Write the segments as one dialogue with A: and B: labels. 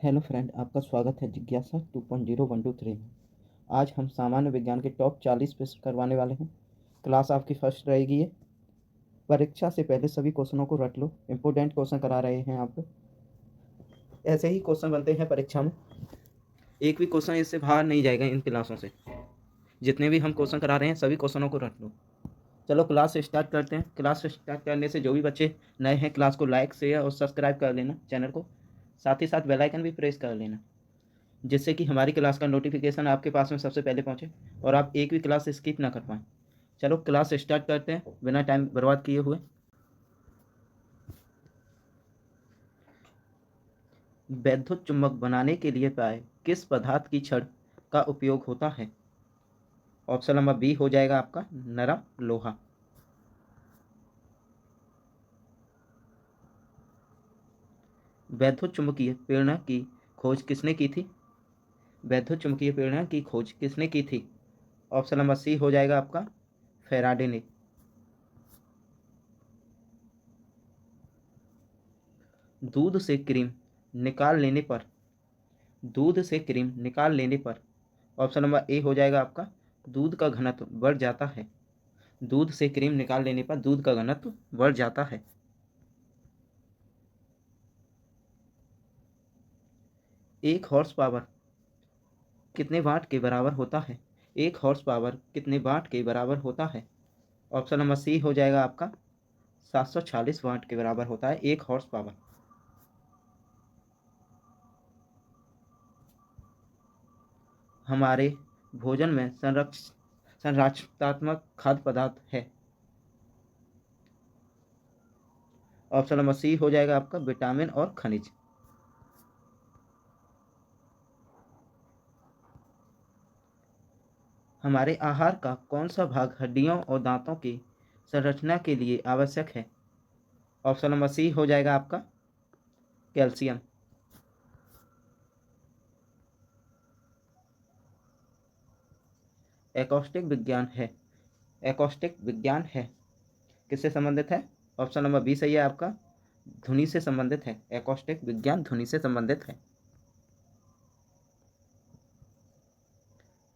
A: Hello friend, आपका स्वागत है जिज्ञासा 2.0 1 2 3 में। आज हम सामान्य विज्ञान के टॉप 40 प्रश्न करवाने वाले हैं। क्लास आपकी फर्स्ट रहेगी ये। परीक्षा से पहले सभी क्वेश्चनों को रट लो, इम्पोर्टेंट क्वेश्चन करा रहे हैं आप। ऐसे ही क्वेश्चन बनते हैं परीक्षा में, एक भी क्वेश्चन इससे बाहर नहीं जाएगा इन क्लासों से। जितने भी हम क्वेश्चन करा रहे हैं सभी क्वेश्चनों को रट लो। चलो क्लास स्टार्ट करते हैं। क्लास स्टार्ट करने से जो भी बच्चे नए हैं, क्लास को लाइक शेयर और सब्सक्राइब कर लेना चैनल को, साथ ही साथ बेल आइकन भी प्रेस कर लेना, जिससे कि हमारी क्लास का नोटिफिकेशन आपके पास में सबसे पहले पहुंचे और आप एक भी क्लास स्किप ना कर पाएँ। चलो क्लास स्टार्ट करते हैं बिना टाइम बर्बाद किए हुए। वैद्युत चुंबक बनाने के लिए प्राय किस पदार्थ की छड़ का उपयोग होता है? ऑप्शन नंबर बी हो जाएगा आपका नरम लोहा। वैद्युत चुंबकीय प्रेरणा की खोज किसने की थी? वैद्युत चुंबकीय प्रेरणा की खोज किसने की थी? ऑप्शन नंबर सी हो जाएगा आपका फैराडे ने। दूध से क्रीम निकाल लेने पर दूध से क्रीम निकाल लेने पर ऑप्शन नंबर ए हो जाएगा आपका दूध का घनत्व बढ़ जाता है। दूध से क्रीम निकाल लेने पर दूध का घनत्व बढ़ जाता है। एक हॉर्स पावर कितने वाट के बराबर होता है? एक हॉर्स पावर कितने वाट के बराबर होता है? ऑप्शन नंबर सी हो जाएगा आपका 740 वाट के बराबर होता है एक हॉर्स पावर। हमारे भोजन में संरचनात्मक खाद्य पदार्थ है। ऑप्शन नंबर सी हो जाएगा आपका विटामिन और खनिज। हमारे आहार का कौन सा भाग हड्डियों और दांतों की संरचना के लिए आवश्यक है? ऑप्शन नंबर सी हो जाएगा आपका कैल्शियम। एकॉस्टिक विज्ञान है एकॉस्टिक विज्ञान है किससे संबंधित है? ऑप्शन नंबर बी सही है आपका ध्वनि से संबंधित है। एकॉस्टिक विज्ञान ध्वनि से संबंधित है।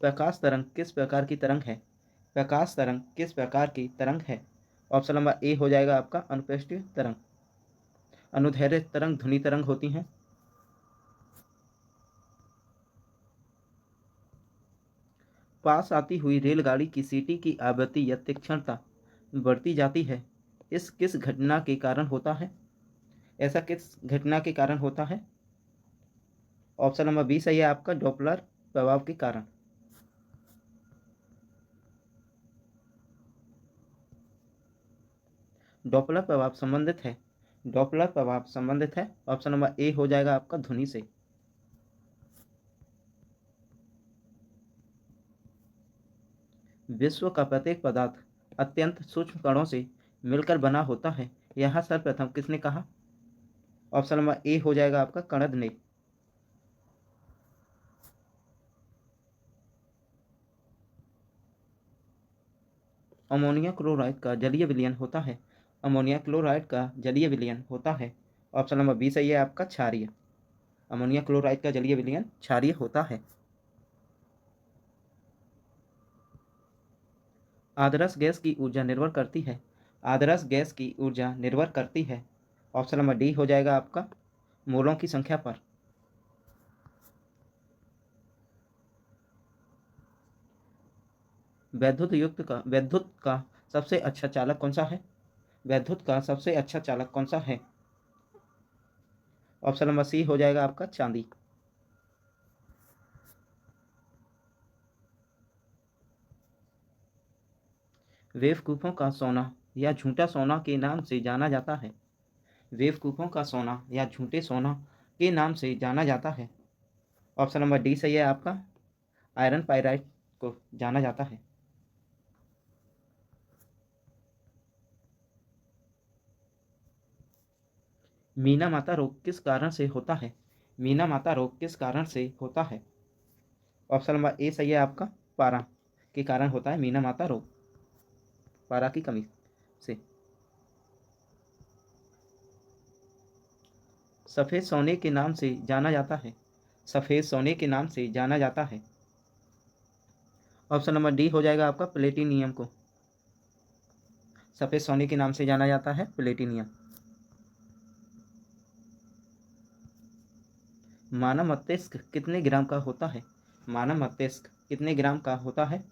A: प्रकाश तरंग किस प्रकार की तरंग है? प्रकाश तरंग किस प्रकार की तरंग है? ऑप्शन नंबर ए हो जाएगा आपका अनुप्रस्थ तरंग। अनुदैर्ध्य तरंग ध्वनि तरंग होती हैं। पास आती हुई रेलगाड़ी की सीटी की आवृत्ति या तीक्ष्णता बढ़ती जाती है, इस किस घटना के कारण होता है? ऐसा किस घटना के कारण होता है? ऑप्शन नंबर बी सही है आपका डॉपलर प्रभाव के कारण। डॉपलर प्रभाव संबंधित है डॉपलर प्रभाव संबंधित है ऑप्शन नंबर ए हो जाएगा आपका ध्वनि से। विश्व का प्रत्येक पदार्थ अत्यंत सूक्ष्म कणों से मिलकर बना होता है, यह सर्वप्रथम किसने कहा? ऑप्शन नंबर ए हो जाएगा आपका कणद ने। अमोनिया क्लोराइड का जलीय विलयन होता है। अमोनिया क्लोराइड का जलीय विलयन होता है। ऑप्शन नंबर बी सही है आपका क्षारीय। अमोनिया क्लोराइड का जलीय विलयन क्षारीय होता है। आदर्श गैस की ऊर्जा निर्भर करती है। आदर्श गैस की ऊर्जा निर्भर करती है। ऑप्शन नंबर डी हो जाएगा आपका मोलों की संख्या पर। वैद्युत का सबसे अच्छा चालक कौन सा है? वैद्युत का सबसे अच्छा चालक कौन सा है? ऑप्शन नंबर सी हो जाएगा आपका चांदी। बेवकूफ़ों का सोना या झूठा सोना के नाम से जाना जाता है। बेवकूफ़ों का सोना या झूठे सोना के नाम से जाना जाता है। ऑप्शन नंबर डी सही है आपका आयरन पाइराइट को जाना जाता है। मीना माता रोग किस कारण से होता है? मीना माता रोग किस कारण से होता है? ऑप्शन नंबर ए सही है आपका पारा के कारण होता है मीना माता रोग, पारा की कमी से। सफ़ेद सोने के नाम से जाना जाता है। सफ़ेद सोने के नाम से जाना जाता है। ऑप्शन नंबर डी हो जाएगा आपका प्लेटिनियम को। सफ़ेद सोने के नाम से जाना जाता है प्लेटिनियम। मानव मस्तिष्क कितने ग्राम का होता है? मानव मस्तिष्क कितने ग्राम का होता है?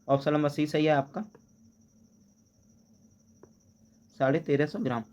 A: ऑप्शन नंबर सी सही है आपका 1350 ग्राम।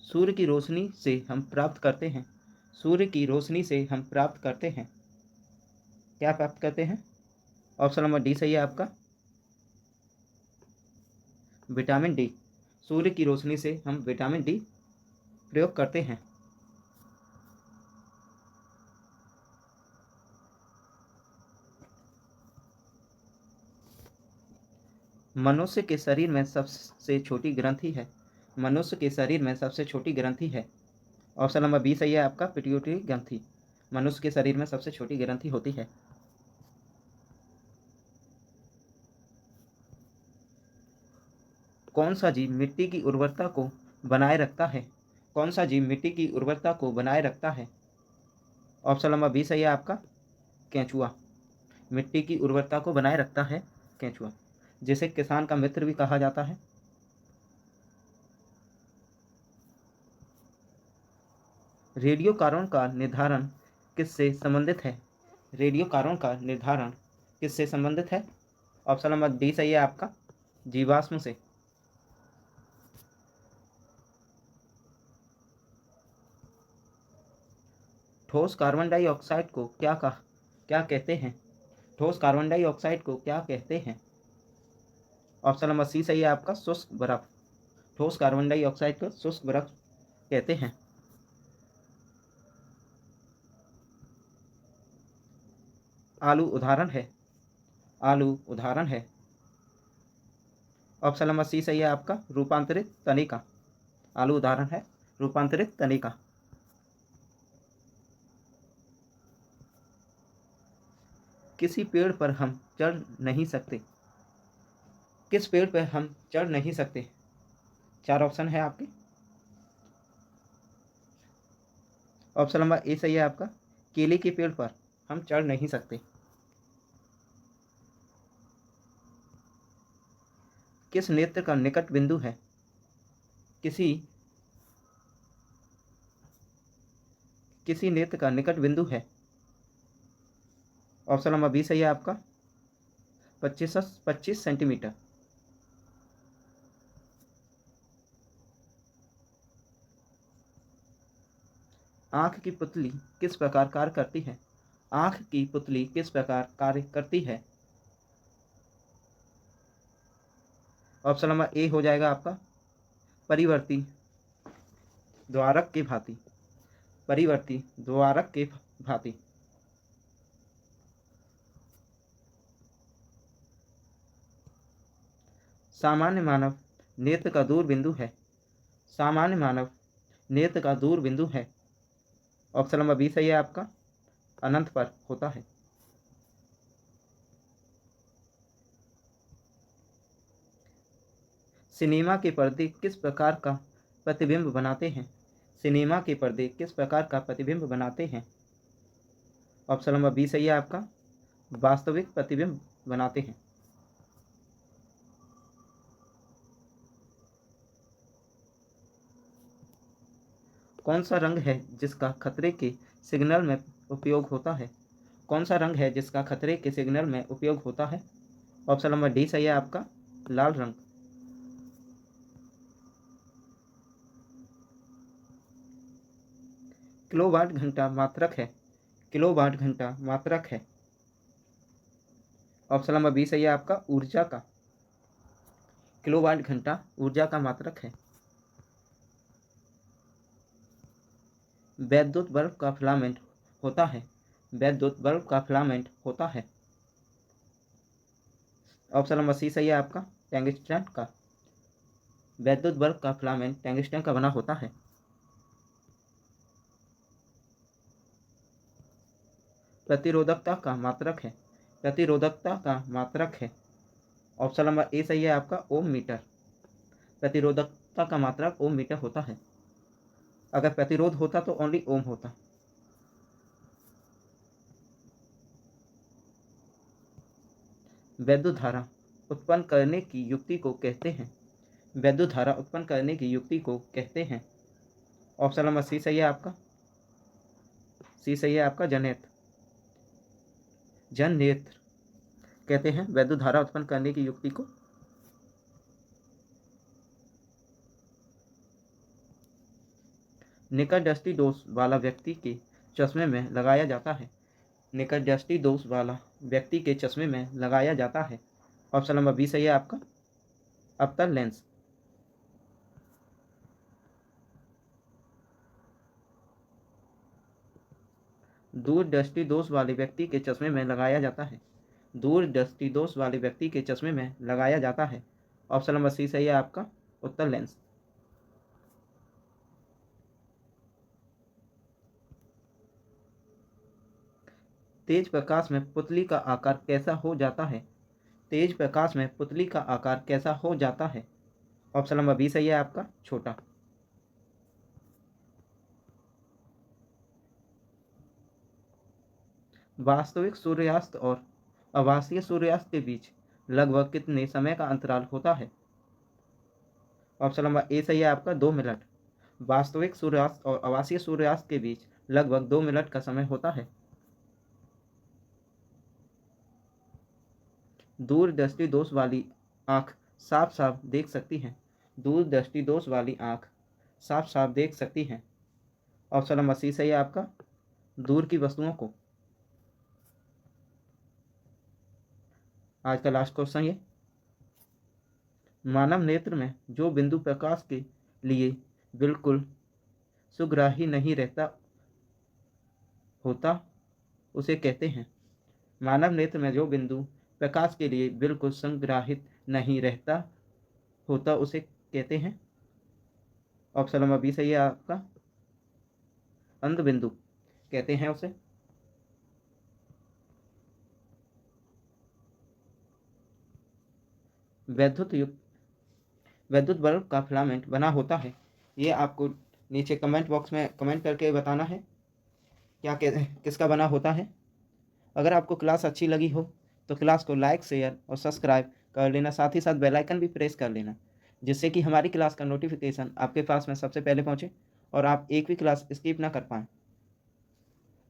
A: सूर्य की रोशनी से हम प्राप्त करते हैं। सूर्य की रोशनी से हम प्राप्त करते हैं। क्या प्राप्त करते हैं? ऑप्शन नंबर डी सही है आपका विटामिन डी। सूर्य की रोशनी से हम विटामिन डी प्रयोग करते हैं। मनुष्य के शरीर में सबसे छोटी ग्रंथि है। मनुष्य के शरीर में सबसे छोटी ग्रंथि है। ऑप्शन नंबर बी सही है आपका पिट्यूटरी ग्रंथि। मनुष्य के शरीर में सबसे छोटी ग्रंथि होती है। कौन सा जीव मिट्टी की उर्वरता को बनाए रखता है? कौन सा जीव मिट्टी की उर्वरता को बनाए रखता है? ऑप्शन नंबर बी सही है आपका केंचुआ। मिट्टी की उर्वरता को बनाए रखता है केंचुआ, जिसे किसान का मित्र भी कहा जाता है। रेडियो कार्बन का निर्धारण किससे संबंधित है? रेडियो कार्बन का निर्धारण किससे संबंधित है? ऑप्शन नंबर डी सही है आपका जीवाश्म से। ठोस कार्बन डाइऑक्साइड को क्या कहते हैं? ठोस कार्बन डाइऑक्साइड को क्या कहते हैं? ऑप्शन नंबर सी सही है आपका शुष्क बर्फ। ठोस कार्बन डाइऑक्साइड को शुष्क बर्फ कहते हैं। आलू उदाहरण है। आलू उदाहरण है। ऑप्शन नंबर सी सही है आपका रूपांतरित तनिका। आलू उदाहरण है रूपांतरित तनिका। किसी पेड़ पर हम चढ़ नहीं सकते। किस पेड़ पर हम चढ़ नहीं सकते? 4 ऑप्शन है आपके। ऑप्शन नंबर ए सही है आपका केले के पेड़ पर हम चढ़ नहीं सकते। किस नेत्र का निकट बिंदु है? किसी किसी नेत्र का निकट बिंदु है। ऑप्शन नंबर बी सही है आपका 25 सेंटीमीटर। आँख की पुतली किस प्रकार कार्य करती है? आँख की पुतली किस प्रकार कार्य करती है? ऑप्शन नंबर ए हो जाएगा आपका परिवर्ती द्वारक के भांति। परिवर्ती द्वारक के भांति। सामान्य मानव नेत्र का दूर बिंदु है। सामान्य मानव नेत्र का दूर बिंदु है। ऑप्शन नंबर बी सही है आपका अनंत पर होता है। सिनेमा के पर्दे किस प्रकार का प्रतिबिंब बनाते हैं? सिनेमा के पर्दे किस प्रकार का प्रतिबिंब बनाते हैं? ऑप्शन नंबर बी सही है आपका वास्तविक प्रतिबिंब बनाते हैं। कौन सा रंग है जिसका खतरे के सिग्नल में उपयोग होता है? कौन सा रंग है जिसका खतरे के सिग्नल में उपयोग होता है? ऑप्शन नंबर डी सही है आपका लाल रंग। किलोवाट घंटा मात्रक है। किलोवाट घंटा मात्रक है। ऑप्शन नंबर बी सही है आपका ऊर्जा का। किलोवाट घंटा ऊर्जा का मात्रक है। वैद्युत बल्ब का फिलामेंट होता है। वैद्युत बल्ब का फिलामेंट होता है। ऑप्शन नंबर सी सही है आपका टंगस्टन का। वैद्युत बल्ब का फिलामेंट टंगस्टन का बना होता है। प्रतिरोधकता का मात्रक है। प्रतिरोधकता का मात्रक है। ऑप्शन नंबर ए सही है आपका ओम मीटर। प्रतिरोधक प्रतिरोधकता का मात्रक ओम मीटर होता है। अगर प्रतिरोध होता तो ओनली ओम होता। वैद्युत धारा उत्पन्न करने की युक्ति को कहते हैं। वैद्युत धारा उत्पन्न करने की युक्ति को कहते हैं। ऑप्शन नंबर सी सही है आपका। सी सही है आपका, जननेत्र। जननेत्र कहते हैं वैद्युत धारा उत्पन्न करने की युक्ति को। निकट दृष्टि दोष वाला व्यक्ति के चश्मे में लगाया जाता है। निकट दृष्टि दोष वाला व्यक्ति के चश्मे में लगाया जाता है। ऑप्शन नंबर बी सही है आपका, अवतल लेंस। दूर दृष्टि दोष वाले व्यक्ति के चश्मे में लगाया जाता है। दूर दृष्टि दोष वाले व्यक्ति के चश्मे में लगाया जाता है। ऑप्शन नंबर सी सही है आपका, उत्तल लेंस। तेज प्रकाश में पुतली का आकार कैसा हो जाता है। तेज प्रकाश में पुतली का आकार कैसा हो जाता है। ऑप्शन नंबर बी सही है आपका, छोटा। वास्तविक सूर्यास्त और आभासीय सूर्यास्त के बीच लगभग कितने समय का अंतराल होता है। ऑप्शन नंबर ए सही है आपका, 2 मिनट। वास्तविक सूर्यास्त और आभासीय सूर्यास्त के बीच लगभग 2 मिनट का समय होता है। दूर दृष्टि दोष वाली आंख साफ साफ देख सकती है। दूर दृष्टि दोष वाली आंख साफ साफ देख सकती है। ऑप्शन नंबर सी सही है आपका, दूर की वस्तुओं को। आज का लास्ट क्वेश्चन ये, मानव नेत्र में जो बिंदु प्रकाश के लिए बिल्कुल सुग्राही नहीं रहता होता उसे कहते हैं। मानव नेत्र में जो बिंदु प्रकाश के लिए बिल्कुल संग्राहित नहीं रहता होता उसे कहते हैं। ऑप्शन नंबर बी सही है आपका, अंध बिंदु कहते हैं उसे। वैद्युत बल्ब का फिलामेंट बना होता है। ये आपको नीचे कमेंट बॉक्स में कमेंट करके बताना है क्या किसका बना होता है। अगर आपको क्लास अच्छी लगी हो तो क्लास को लाइक, शेयर और सब्सक्राइब कर लेना। साथ ही साथ बेल आइकन भी प्रेस कर लेना, जिससे कि हमारी क्लास का नोटिफिकेशन आपके पास में सबसे पहले पहुंचे और आप एक भी क्लास स्किप ना कर पाएँ।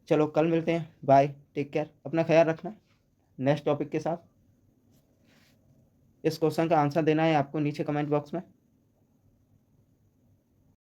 A: चलो कल मिलते हैं, बाय, टेक केयर, अपना ख्याल रखना नेक्स्ट टॉपिक के साथ। इस क्वेश्चन का आंसर देना है आपको नीचे कमेंट बॉक्स में।